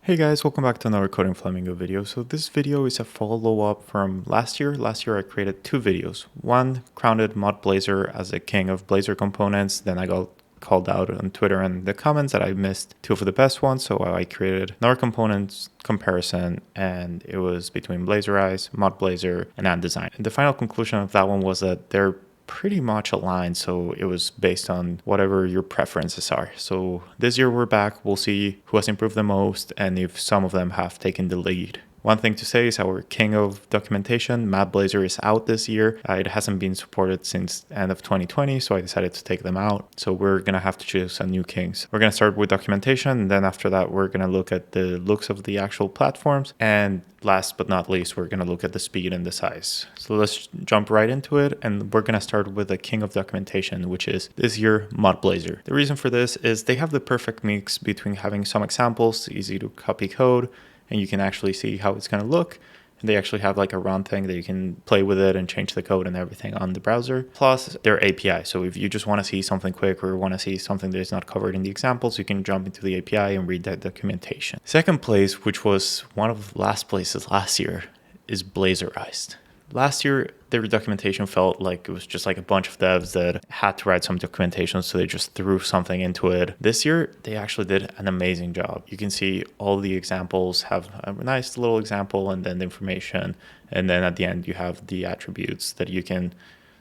Hey guys, welcome back to another Coding Flamingo video. So this video is a follow-up from last year. Last year I created two videos. One crowned MudBlazor as the king of Blazor components. Then I got called out on Twitter and the comments that I missed two of the best ones. So I created another components comparison, and it was between Blazorise, MudBlazor, and AndDesign. And the final conclusion of that one was that they're pretty much aligned, so it was based on whatever your preferences are. So this year we're back, we'll see who has improved the most and if some of them have taken the lead. One thing to say is our king of documentation, MudBlazor, is out this year. It hasn't been supported since the end of 2020, so I decided to take them out. So we're going to have to choose a new kings. We're going to start with documentation, and then after that, we're going to look at the looks of the actual platforms. And last but not least, we're going to look at the speed and the size. So let's jump right into it, and we're going to start with the king of documentation, which is this year MudBlazor. The reason for this is they have the perfect mix between having some examples, easy to copy code, and you can actually see how it's going to look. And they actually have like a run thing that you can play with it and change the code and everything on the browser. Plus their API. So if you just want to see something quick or want to see something that is not covered in the examples, you can jump into the API and read that documentation. Second place, which was one of the last places last year, is Blazorise. Last year, their documentation felt like it was just like a bunch of devs that had to write some documentation, so they just threw something into it. This year, they actually did an amazing job. You can see all the examples have a nice little example and then the information. And then at the end, you have the attributes that you can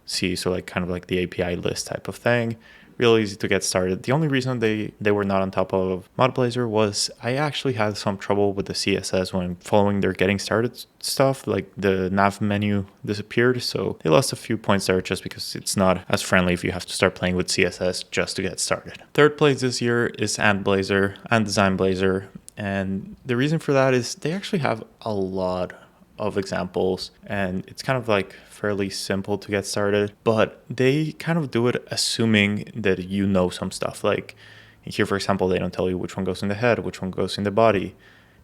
see. So like kind of like the API list type of thing. Real easy to get started. The only reason they were not on top of MudBlazor was I actually had some trouble with the CSS when following their getting started stuff. Like the nav menu disappeared, so they lost a few points there just because it's not as friendly if you have to start playing with CSS just to get started. Third place this year is AndBlazor, AndDesign Blazor, and the reason for that is they actually have a lot of examples, and it's kind of like fairly simple to get started, but they kind of do it assuming that you know some stuff. Like here, for example, they don't tell you which one goes in the head, which one goes in the body.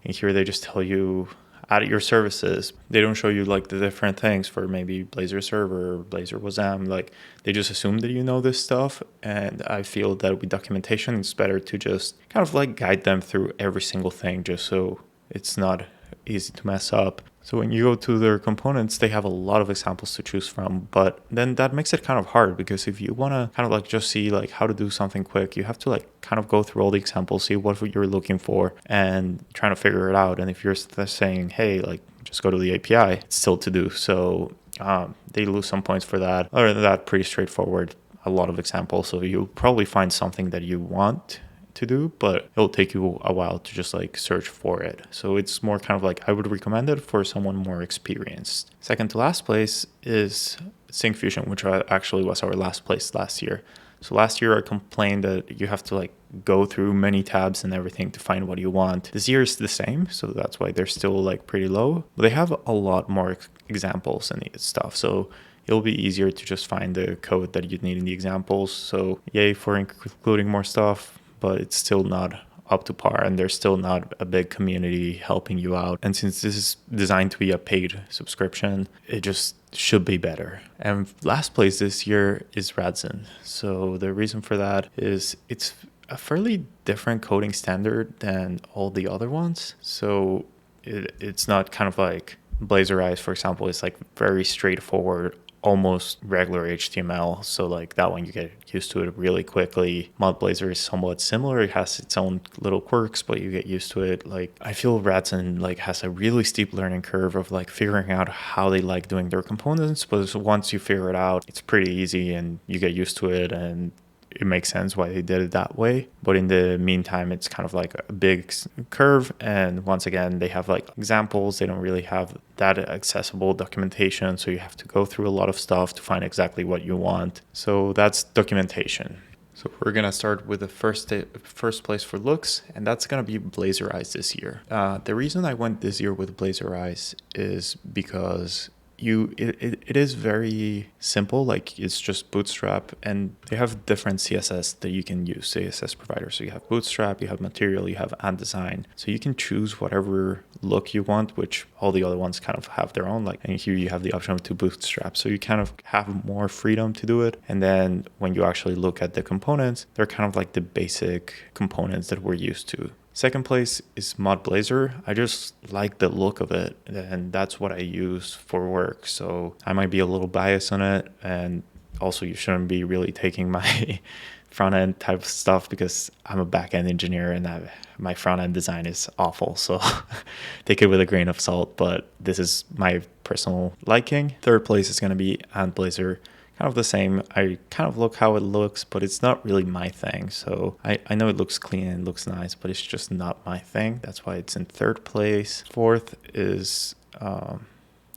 And here they just tell you add your services. They don't show you like the different things for maybe Blazor server, Blazor WASM. Like they just assume that you know this stuff. And I feel that with documentation, it's better to just kind of like guide them through every single thing just so it's not easy to mess up. So when you go to their components, they have a lot of examples to choose from, but then that makes it kind of hard because if you want to kind of like just see like how to do something quick, you have to like kind of go through all the examples, see what you're looking for and trying to figure it out. And if you're saying, hey, like just go to the API, it's still to do. So they lose some points for that. Other than that, pretty straightforward, a lot of examples. So you'll probably find something that you want to do, but it'll take you a while to just like search for it. So it's more kind of like I would recommend it for someone more experienced. Second to last place is Syncfusion, which actually was our last place last year. So last year I complained that you have to like go through many tabs and everything to find what you want. This year is the same, so that's why they're still like pretty low. But they have a lot more examples and stuff. So it'll be easier to just find the code that you need in the examples. So yay for including more stuff, but it's still not up to par and there's still not a big community helping you out. And since this is designed to be a paid subscription, it just should be better. And last place this year is Radzen. So the reason for that is it's a fairly different coding standard than all the other ones. So it's not kind of like Blazorise, for example, is like very straightforward, almost regular HTML. So like that one, you get used to it really quickly. MudBlazor is somewhat similar. It has its own little quirks, but you get used to it. Like I feel Radzen like has a really steep learning curve of like figuring out how they like doing their components. But once you figure it out, it's pretty easy and you get used to it and it makes sense why they did it that way. But in the meantime, it's kind of like a big curve. And once again, they have like examples. They don't really have that accessible documentation. So you have to go through a lot of stuff to find exactly what you want. So that's documentation. So we're going to start with the first place for looks, and that's going to be Blazorise this year. The reason I went this year with Blazorise is because it is very simple. Like it's just Bootstrap, and they have different CSS that you can use, CSS providers. So you have Bootstrap, you have Material, you have AndDesign. So you can choose whatever look you want, which all the other ones kind of have their own. Like, and here you have the option to Bootstrap. So you kind of have more freedom to do it. And then when you actually look at the components, they're kind of like the basic components that we're used to. Second place is MudBlazor. I just like the look of it, and that's what I use for work. So I might be a little biased on it, and also you shouldn't be really taking my front end type of stuff because I'm a back end engineer and my front end design is awful. So take it with a grain of salt, but this is my personal liking. Third place is going to be MudBlazor. Kind of the same. I kind of look how it looks, but it's not really my thing. So I know it looks clean and it looks nice, but it's just not my thing. That's why it's in third place. Fourth is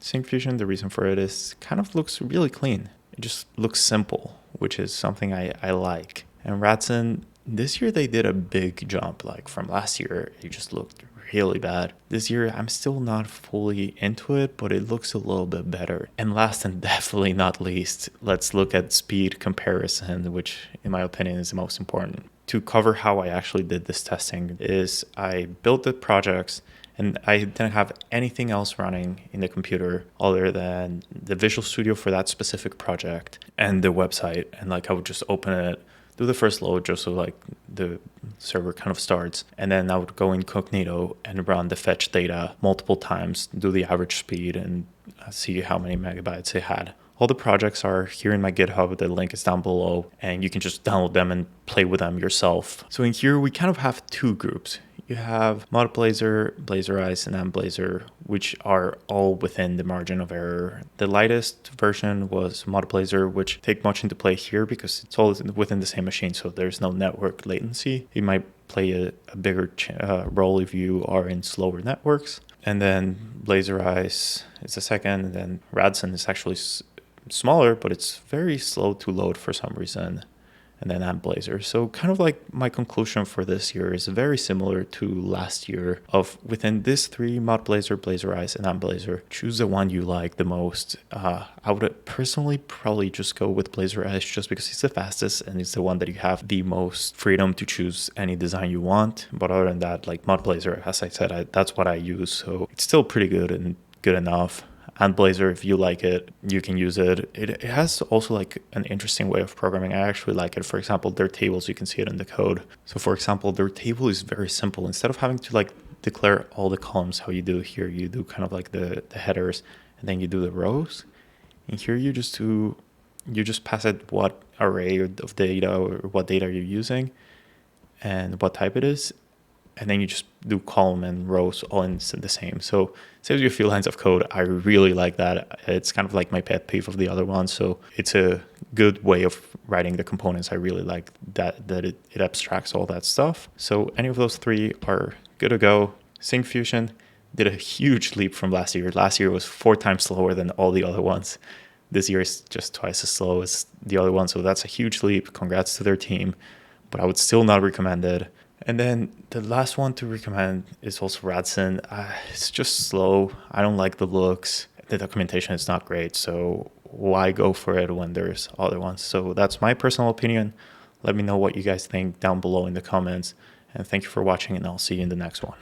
Syncfusion. The reason for it is kind of looks really clean. It just looks simple, which is something I like. And Radzen, this year they did a big jump. Like from last year, it just looked really bad. This year, I'm still not fully into it, but it looks a little bit better. And last and definitely not least, let's look at speed comparison, which in my opinion is the most important. To cover how I actually did this testing is I built the projects and I didn't have anything else running in the computer other than the Visual Studio for that specific project and the website. And like I would just open it, do the first load just so like the server kind of starts. And then I would go incognito and run the fetch data multiple times, do the average speed and see how many megabytes it had. All the projects are here in my GitHub. The link is down below and you can just download them and play with them yourself. So in here, we kind of have two groups. You have MudBlazor, Blazorise, and MudBlazor, which are all within the margin of error. The lightest version was MudBlazor, which take much into play here because it's all within the same machine, so there's no network latency. It might play a bigger role if you are in slower networks. And then Blazorise is the second, and then Radzen is actually smaller, but it's very slow to load for some reason. And then MudBlazor. So kind of like my conclusion for this year is very similar to last year of within this three, MudBlazor, Blazorise, and MudBlazor, choose the one you like the most. I would personally probably just go with Blazorise just because it's the fastest and it's the one that you have the most freedom to choose any design you want. But other than that, like MudBlazor, as I said, that's what I use. So it's still pretty good and good enough. And Blazor, if you like it, you can use it. It has also like an interesting way of programming. I actually like it. For example, their tables, you can see it in the code. So for example, their table is very simple. Instead of having to like declare all the columns how you do here, you do kind of like the headers and then you do the rows. And here you just pass it what array of data or what data you're using and what type it is. And then you just do column and rows all in the same. So it saves you a few lines of code. I really like that. It's kind of like my pet peeve of the other one. So it's a good way of writing the components. I really like that it abstracts all that stuff. So any of those three are good to go. Syncfusion did a huge leap from last year. Last year was 4 times slower than all the other ones. This year is just twice as slow as the other one. So that's a huge leap. Congrats to their team. But I would still not recommend it. And then the last one to recommend is also Radzen. It's just slow. I don't like the looks. The documentation is not great. So why go for it when there's other ones? So that's my personal opinion. Let me know what you guys think down below in the comments. And thank you for watching, and I'll see you in the next one.